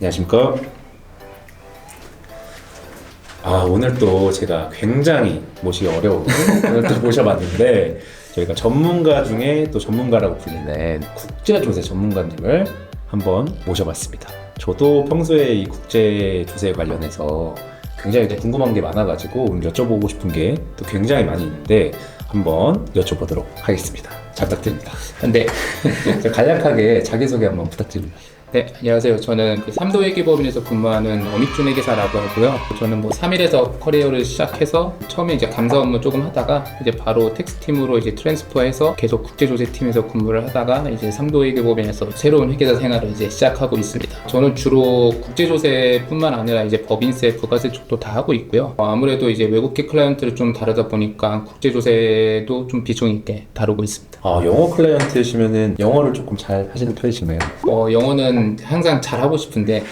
안녕하십니까. 오늘 또 제가 굉장히 모시기 어려운 오늘 또 모셔봤는데, 저희가 전문가 중에 또 전문가라고 불리는 국제조세 전문가님을 한번 모셔봤습니다. 저도 평소에 이 국제조세 관련해서 굉장히 궁금한 게 많아가지고 오늘 여쭤보고 싶은 게 또 굉장히 많이 있는데 한번 여쭤보도록 하겠습니다. 잘 부탁드립니다. 네. 간략하게 자기소개 한번 부탁드립니다. 네, 안녕하세요. 저는 삼도회계법인에서 근무하는 어믹준 회계사라고 하고요. 저는 3일에서 커리어를 시작해서 처음에 이제 감사 업무 조금 하다가 이제 바로 텍스팀으로 이제 트랜스퍼해서 계속 국제조세팀에서 근무를 하다가 이제 삼도회계법인에서 새로운 회계사 생활을 이제 시작하고 있습니다. 저는 주로 국제조세뿐만 아니라 이제 법인세, 부가세 쪽도 다 하고 있고요. 아무래도 이제 외국계 클라이언트를 좀 다루다 보니까 국제조세도 좀 비중 있게 다루고 있습니다. 영어 클라이언트시면은 영어를 조금 잘 하시는 편이시나요? 영어는 항상 잘하고 싶은데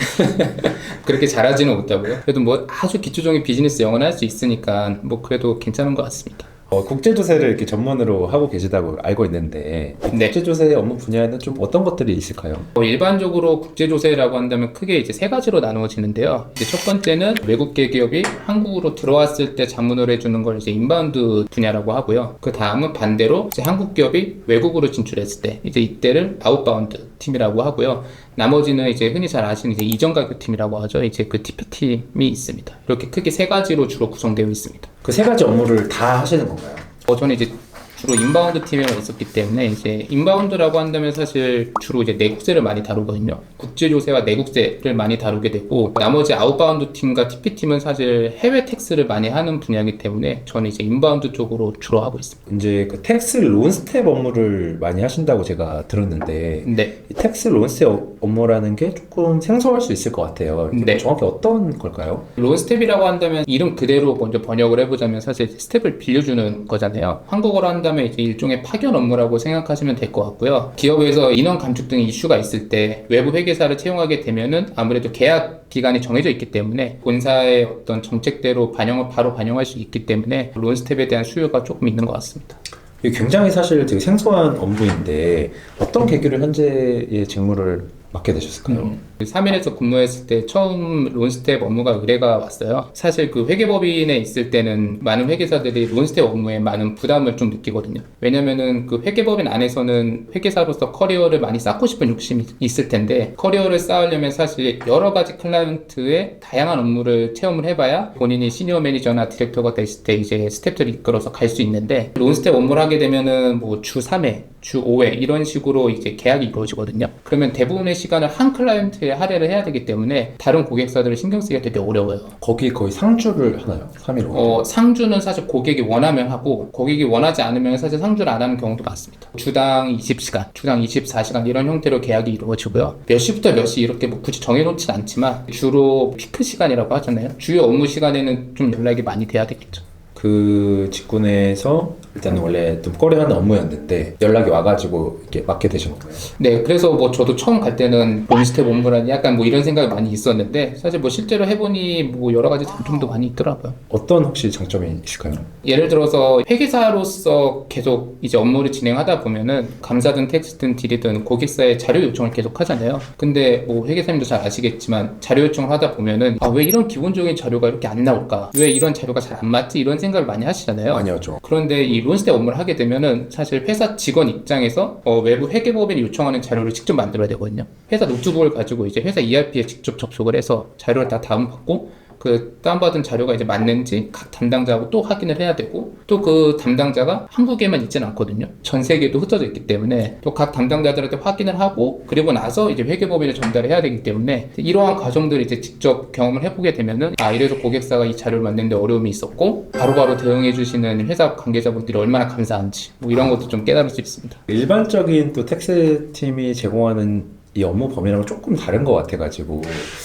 그렇게 잘하지는 못하고요. 그래도 아주 기초적인 비즈니스 영어는 할 수 있으니까 그래도 괜찮은 것 같습니다. 국제조세를 이렇게 전문으로 하고 계시다고 알고 있는데, 네. 국제조세 업무 분야에는 좀 어떤 것들이 있을까요? 일반적으로 국제조세라고 한다면 크게 이제 세 가지로 나누어지는데요. 이제 첫 번째는 외국계 기업이 한국으로 들어왔을 때 자문을 해주는 걸 이제 인바운드 분야라고 하고요. 그 다음은 반대로 이제 한국 기업이 외국으로 진출했을 때 이제 이때를 아웃바운드 팀이라고 하고요. 나머지는 이제 흔히 잘 아시는 이제 이전가격 팀이라고 하죠. 이제 그 TP팀이 있습니다. 이렇게 크게 세 가지로 주로 구성되어 있습니다. 그 세 가지 업무를 다 하시는 건가요? 저는 이제 주로 인바운드 팀에만 있었기 때문에 이제 인바운드라고 한다면 사실 주로 이제 내국세를 많이 다루거든요. 국제조세와 내국세를 많이 다루게 되고, 나머지 아웃바운드 팀과 TP팀은 사실 해외 텍스를 많이 하는 분야이기 때문에 저는 이제 인바운드 쪽으로 주로 하고 있습니다. 이제 그 텍스 론스텝 업무를 많이 하신다고 제가 들었는데, 네. 이 텍스 론스텝 업무라는 게 조금 생소할 수 있을 것 같아요. 네. 정확히 어떤 걸까요? 론스텝이라고 한다면 이름 그대로 먼저 번역을 해보자면 사실 스텝을 빌려주는 거잖아요. 한국어로 한다면 이제 일종의 파견 업무라고 생각하시면 될 것 같고요. 기업에서 인원 감축 등의 이슈가 있을 때 외부 회계사를 채용하게 되면은 아무래도 계약 기간이 정해져 있기 때문에 본사의 어떤 정책대로 바로 반영할 수 있기 때문에 론스텝에 대한 수요가 조금 있는 것 같습니다. 이게 굉장히 사실 되게 생소한 업무인데, 어떤 계기로 현재의 직무를 맡게 되셨을까요? 3일에서 근무했을 때 처음 론스텝 업무가 의뢰가 왔어요. 사실 그 회계법인에 있을 때는 많은 회계사들이 론스텝 업무에 많은 부담을 좀 느끼거든요. 왜냐면은 그 회계법인 안에서는 회계사로서 커리어를 많이 쌓고 싶은 욕심이 있을 텐데, 커리어를 쌓으려면 사실 여러 가지 클라이언트의 다양한 업무를 체험을 해봐야 본인이 시니어 매니저나 디렉터가 됐을 때 이제 스텝들을 이끌어서 갈 수 있는데, 론스텝 업무를 하게 되면은 주 3회, 주 5회 이런 식으로 이제 계약이 이루어지거든요. 그러면 대부분의 시간을 한 클라이언트에 할애를 해야 되기 때문에 다른 고객사들을 신경 쓰기가 되게 어려워요. 거기 거의 상주를 하나요? 3일 상주는 사실 고객이 원하면 하고, 고객이 원하지 않으면 사실 상주를 안 하는 경우도 많습니다. 주당 20시간, 주당 24시간 이런 형태로 계약이 이루어지고요. 몇 시부터 몇 시 이렇게 굳이 정해놓진 않지만 주로 피크 시간이라고 하잖아요. 주요 업무 시간에는 좀 연락이 많이 돼야 되겠죠. 그 직군에서 일단은 원래 좀 꺼려하는 업무였는데 연락이 와가지고 이렇게 맡게 되신 건가요? 네, 그래서 저도 처음 갈 때는 론스텝 업무라니 약간 이런 생각이 많이 있었는데, 사실 실제로 해보니 여러 가지 장점도 많이 있더라고요. 어떤 혹시 장점이 있을까요? 예를 들어서 회계사로서 계속 이제 업무를 진행하다 보면은 감사든 텍스든 딜이든 고객사에 자료 요청을 계속 하잖아요. 근데 회계사님도 잘 아시겠지만 자료 요청을 하다 보면은 왜 이런 기본적인 자료가 이렇게 안 나올까? 왜 이런 자료가 잘 안 맞지? 이런 생각을 많이 하시잖아요. 많이 하죠. 그런데 이 론스텝 업무를 하게 되면은 사실 회사 직원 입장에서 외부 회계법인이 요청하는 자료를 직접 만들어야 되거든요. 회사 노트북을 가지고 이제 회사 ERP에 직접 접속을 해서 자료를 다 다운받고, 그 다운받은 자료가 이제 맞는지 각 담당자하고 또 확인을 해야 되고, 또 그 담당자가 한국에만 있지는 않거든요. 전 세계에도 흩어져 있기 때문에 또 각 담당자들한테 확인을 하고, 그리고 나서 이제 회계법인에 전달해야 되기 때문에 이러한 과정들을 이제 직접 경험을 해보게 되면은 이래서 고객사가 이 자료를 만드는데 어려움이 있었고 바로바로 대응해 주시는 회사 관계자분들이 얼마나 감사한지 이런 것도 좀 깨달을 수 있습니다. 일반적인 또 텍스 팀이 제공하는 이 업무 범위랑은 조금 다른 것 같아가지고,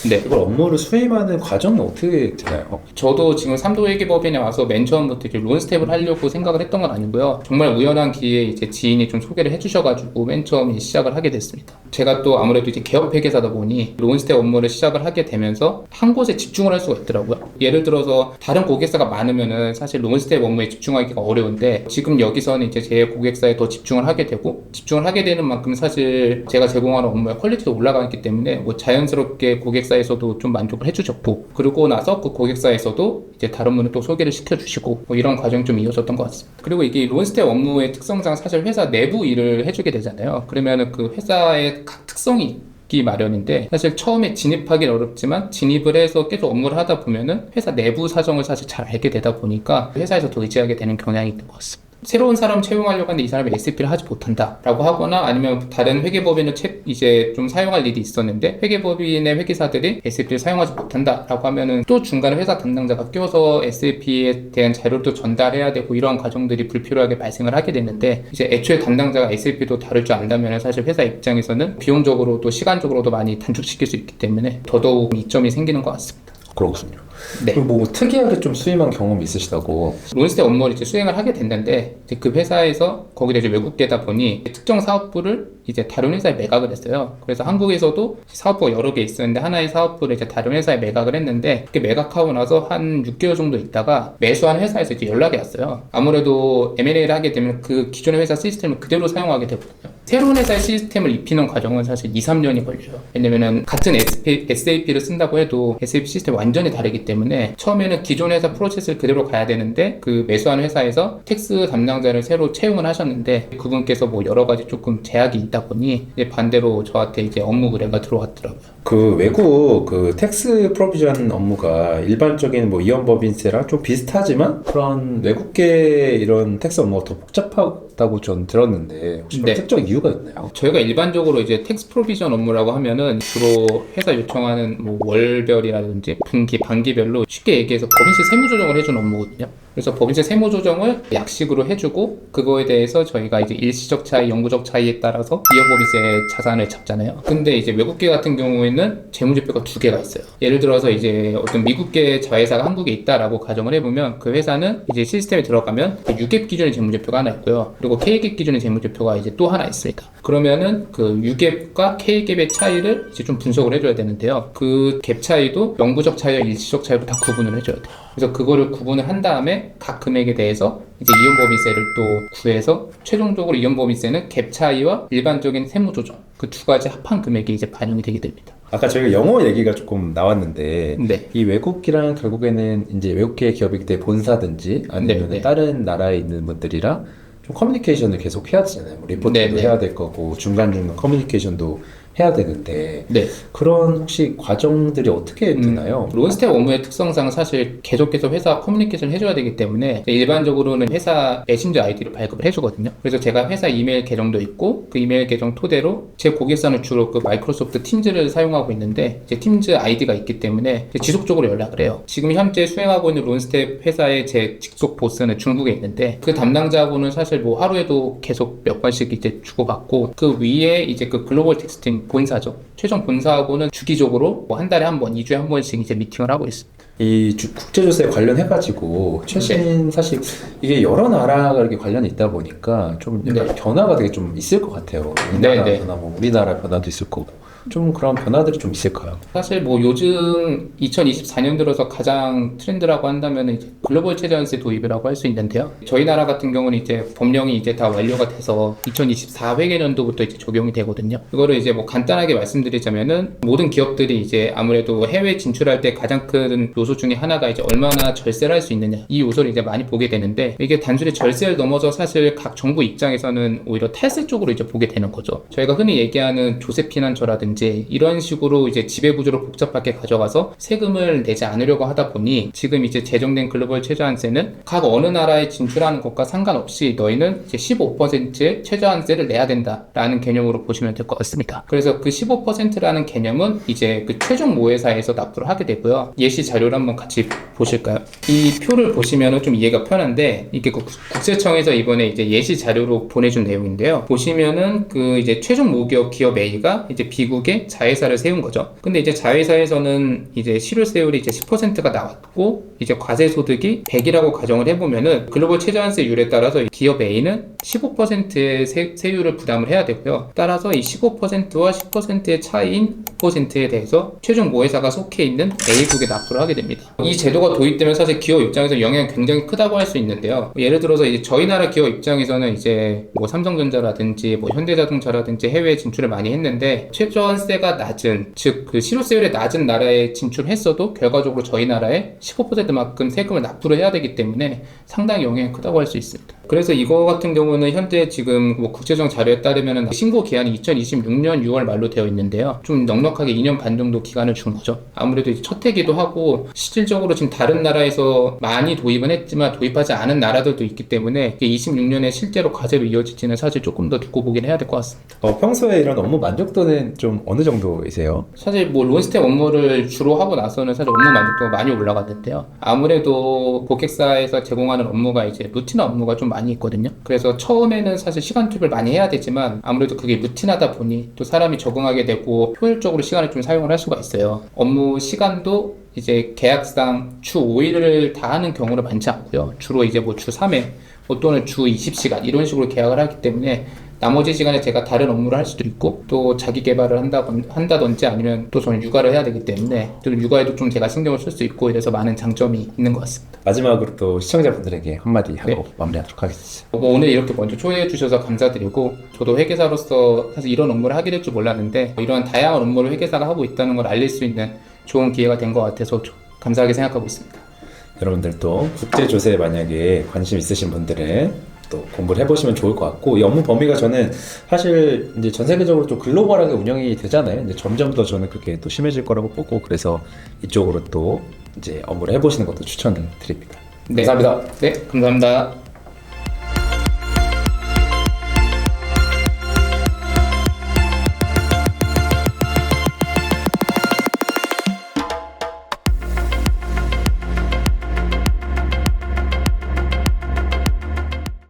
네. 이걸 업무를 수행하는 과정은 어떻게 되나요? 저도 지금 삼도회계법인에 와서 맨 처음부터 이제 론스텝을 하려고 생각을 했던 건 아니고요. 정말 우연한 기회에 이제 지인이 좀 소개를 해주셔가지고 맨 처음 시작을 하게 됐습니다. 제가 또 아무래도 이제 개업 회계사다 보니 론스텝 업무를 시작을 하게 되면서 한 곳에 집중을 할 수가 있더라고요. 예를 들어서 다른 고객사가 많으면은 사실 론스텝 업무에 집중하기가 어려운데, 지금 여기서는 이제 제 고객사에 더 집중을 하게 되고, 집중을 하게 되는 만큼 사실 제가 제공하는 업무에 퀄리티도 올라가기 때문에 뭐 자연스럽게 고객사에서도 좀 만족을 해주셨고, 그러고 나서 그 고객사에서도 이제 다른 분을 또 소개를 시켜주시고, 뭐 이런 과정이 좀 이어졌던 것 같습니다. 그리고 이게 론스텝 업무의 특성상 사실 회사 내부 일을 해주게 되잖아요. 그러면은 그 회사의 각 특성이 있기 마련인데, 사실 처음에 진입하기는 어렵지만 진입을 해서 계속 업무를 하다 보면은 회사 내부 사정을 사실 잘 알게 되다 보니까 회사에서 더 의지하게 되는 경향이 있는 것 같습니다. 새로운 사람 채용하려고 하는데 이 사람이 SAP를 하지 못한다 라고 하거나, 아니면 다른 회계법인을 이제 좀 사용할 일이 있었는데 회계법인의 회계사들이 SAP를 사용하지 못한다 라고 하면은 또 중간에 회사 담당자가 껴서 SAP에 대한 자료도 전달해야 되고, 이런 과정들이 불필요하게 발생을 하게 되는데, 이제 애초에 담당자가 SAP도 다룰 줄 안다면 사실 회사 입장에서는 비용적으로도 시간적으로도 많이 단축시킬 수 있기 때문에 더더욱 이점이 생기는 것 같습니다. 그렇군요. 네. 그리고 뭐 특이하게 좀 수임한 경험이 있으시다고. 론스텝 업무를 이제 수행을 하게 됐는데, 이제 그 회사에서 거기도 이제 외국계다 보니 특정 사업부를 이제 다른 회사에 매각을 했어요. 그래서 한국에서도 사업부가 여러 개 있었는데 하나의 사업부를 이제 다른 회사에 매각을 했는데, 그 매각하고 나서 한 6개월 정도 있다가 매수한 회사에서 이제 연락이 왔어요. 아무래도 M&A를 하게 되면 그 기존의 회사 시스템을 그대로 사용하게 되거든요. 새로운 회사의 시스템을 입히는 과정은 사실 2, 3년이 걸려요. 왜냐면은 같은 SAP를 쓴다고 해도 SAP 시스템이 완전히 다르기 때문에 처음에는 기존 회사 프로세스를 그대로 가야 되는데, 그 매수한 회사에서 텍스 담당자를 새로 채용을 하셨는데 그분께서 뭐 여러 가지 조금 제약이 있다 보니 이제 반대로 저한테 이제 업무 의뢰가 들어왔더라고요. 그 외국 그 텍스 프로비전 업무가 일반적인 뭐 이연법인세랑 좀 비슷하지만 그런 외국계 이런 텍스 업무가 더 복잡하다고 전 들었는데, 혹시 네. 특정 이유가 있나요? 저희가 일반적으로 이제 텍스 프로비전 업무라고 하면은 주로 회사 요청하는 뭐 월별이라든지 분기, 반기별로 쉽게 얘기해서 법인세 세무 조정을 해주는 업무거든요. 그래서 법인세 세무 조정을 약식으로 해주고, 그거에 대해서 저희가 이제 일시적 차이, 영구적 차이에 따라서 이연법인세 자산을 잡잖아요. 근데 이제 외국계 같은 경우에는 재무제표가 두 개가 있어요. 예를 들어서 이제 어떤 미국계 자회사가 한국에 있다라고 가정을 해보면, 그 회사는 이제 시스템에 들어가면 유갭 기준의 재무제표가 하나 있고요. 그리고 K갭 기준의 재무제표가 이제 또 하나 있습니다. 그러면은 그 유갭과 K갭의 차이를 이제 좀 분석을 해줘야 되는데요. 그 갭 차이도 영구적 차이와 일시적 차이로 다 구분을 해줘야 돼요. 그래서 그거를 구분을 한 다음에 각 금액에 대해서 이제 이연법인세를 또 구해서 최종적으로 이연법인세는 갭 차이와 일반적인 세무조정, 그 두 가지 합한 금액이 이제 반영이 되게 됩니다. 아까 저희가 영어 얘기가 조금 나왔는데, 네. 이 외국이랑 결국에는 이제 외국계 기업이기 때문에 본사든지 아니면 네. 다른 나라에 있는 분들이랑 좀 커뮤니케이션을 계속 해야 되잖아요. 뭐 리포트도 네. 해야 될 거고 중간중간 커뮤니케이션도 해야 되는데, 네. 그런 혹시 과정들이 어떻게 되나요? 론스텝 업무의 특성상 사실 계속해서 회사 커뮤니케이션을 해줘야 되기 때문에 일반적으로는 회사 메신저 아이디를 발급을 해주거든요. 그래서 제가 회사 이메일 계정도 있고, 그 이메일 계정 토대로 제 고객사는 주로 그 마이크로소프트 팀즈를 사용하고 있는데, 이제 팀즈 아이디가 있기 때문에 지속적으로 연락을 해요. 지금 현재 수행하고 있는 론스텝 회사의 제 직속 보스는 중국에 있는데, 그 담당자하고는 사실 뭐 하루에도 계속 몇 번씩 이제 주고받고, 그 위에 이제 그 글로벌 텍스팅 본사죠. 최종 본사하고는 주기적으로 뭐 한 달에 한 번, 2주에 한 번씩 이제 미팅을 하고 있습니다. 이 국제조세 관련해가지고 최신 사실 이게 여러 나라가 이렇게 관련이 있다 보니까 좀 약간 변화가 되게 좀 있을 것 같아요. 우리나라 변화, 뭐 우리나라 변화도 있을 거고, 좀 그런 변화들이 좀 있을까요? 사실 뭐 요즘 2024년 들어서 가장 트렌드라고 한다면 이제 글로벌 최저한세 도입이라고 할 수 있는데요. 저희 나라 같은 경우는 이제 법령이 이제 다 완료가 돼서 2024 회계년도부터 이제 적용이 되거든요. 그거를 이제 뭐 간단하게 말씀드리자면은, 모든 기업들이 이제 아무래도 해외 진출할 때 가장 큰 요소 중에 하나가 이제 얼마나 절세를 할 수 있느냐, 이 요소를 이제 많이 보게 되는데, 이게 단순히 절세를 넘어서 사실 각 정부 입장에서는 오히려 탈세 쪽으로 이제 보게 되는 거죠. 저희가 흔히 얘기하는 조세 피난처라든지 이런 식으로 이제 지배구조를 복잡하게 가져가서 세금을 내지 않으려고 하다 보니, 지금 이제 제정된 글로벌 최저한세는 각 어느 나라에 진출하는 것과 상관없이 너희는 이제 15%의 최저한세를 내야 된다라는 개념으로 보시면 될 것 같습니다. 그래서 그 15%라는 개념은 이제 그 최종 모회사에서 납부를 하게 되고요. 예시 자료를 한번 같이 보실까요? 이 표를 보시면은 좀 이해가 편한데, 이게 국세청에서 이번에 이제 예시 자료로 보내준 내용인데요. 보시면은 그 이제 최종 모기업 기업 A가 이제 비국에 자회사를 세운 거죠. 근데 이제 자회사에서는 이제 실효세율이 이제 10%가 나왔고, 이제 과세소득이 100이라고 가정을 해보면은 글로벌 최저한세율에 따라서 기업 A는 15%의 세율을 부담을 해야 되고요. 따라서 이 15%와 10%의 차이인 9%에 대해서 최종 모회사가 속해 있는 A국에 납부를 하게 됩니다. 이 제도가 도입되면 사실 기업 입장에서 영향이 굉장히 크다고 할 수 있는데요. 예를 들어서 이제 저희 나라 기업 입장에서는 이제 뭐 삼성전자라든지 뭐 현대자동차라든지 해외 진출을 많이 했는데, 최저한 종관세가 낮은, 즉 그 실효세율이 낮은 나라에 진출했어도 결과적으로 저희 나라에 15%만큼 세금을 납부를 해야 되기 때문에 상당히 영향이 크다고 할 수 있습니다. 그래서 이거 같은 경우는 현재 지금 뭐 국세청 자료에 따르면 신고 기한이 2026년 6월 말로 되어 있는데요. 좀 넉넉하게 2년 반 정도 기간을 준 거죠. 아무래도 이제 첫 해기도 하고 실질적으로 지금 다른 나라에서 많이 도입은 했지만 도입하지 않은 나라들도 있기 때문에 26년에 실제로 과제로 이어질지는 사실 조금 더 두고 보긴 해야 될 것 같습니다. 평소에 이런 업무 만족도는 좀 어느 정도이세요? 사실 뭐 론스텝 업무를 주로 하고 나서는 사실 업무 만족도가 많이 올라갔는데요. 아무래도 고객사에서 제공하는 업무가 이제 루틴 업무가 좀 많이 있거든요. 그래서 처음에는 사실 시간 투입을 많이 해야 되지만 아무래도 그게 루틴하다 보니 또 사람이 적응하게 되고 효율적으로 시간을 좀 사용을 할 수가 있어요. 업무 시간도 이제 계약상 주 5일을 다 하는 경우는 많지 않고요. 주로 이제 뭐 주 3회 또는 주 20시간 이런 식으로 계약을 하기 때문에 나머지 시간에 제가 다른 업무를 할 수도 있고 또 자기 개발을 한다든지 아니면 또 저는 육아를 해야 되기 때문에 또 육아에도 좀 제가 신경을 쓸 수 있고 이래서 많은 장점이 있는 것 같습니다. 마지막으로 또 시청자분들에게 한마디 하고 네. 마무리하도록 하겠습니다. 오늘 이렇게 먼저 초대해 주셔서 감사드리고 저도 회계사로서 사실 이런 업무를 하게 될 줄 몰랐는데 이런 다양한 업무를 회계사가 하고 있다는 걸 알릴 수 있는 좋은 기회가 된 것 같아서 감사하게 생각하고 있습니다. 여러분들도 국제조세에 만약에 관심 있으신 분들은 또 공부를 해보시면 좋을 것 같고, 이 업무 범위가 저는 사실 이제 전 세계적으로 좀 글로벌하게 운영이 되잖아요. 이제 점점 더 저는 그렇게 또 심해질 거라고 보고, 그래서 이쪽으로 또 이제 업무를 해보시는 것도 추천드립니다. 네. 감사합니다. 네, 감사합니다.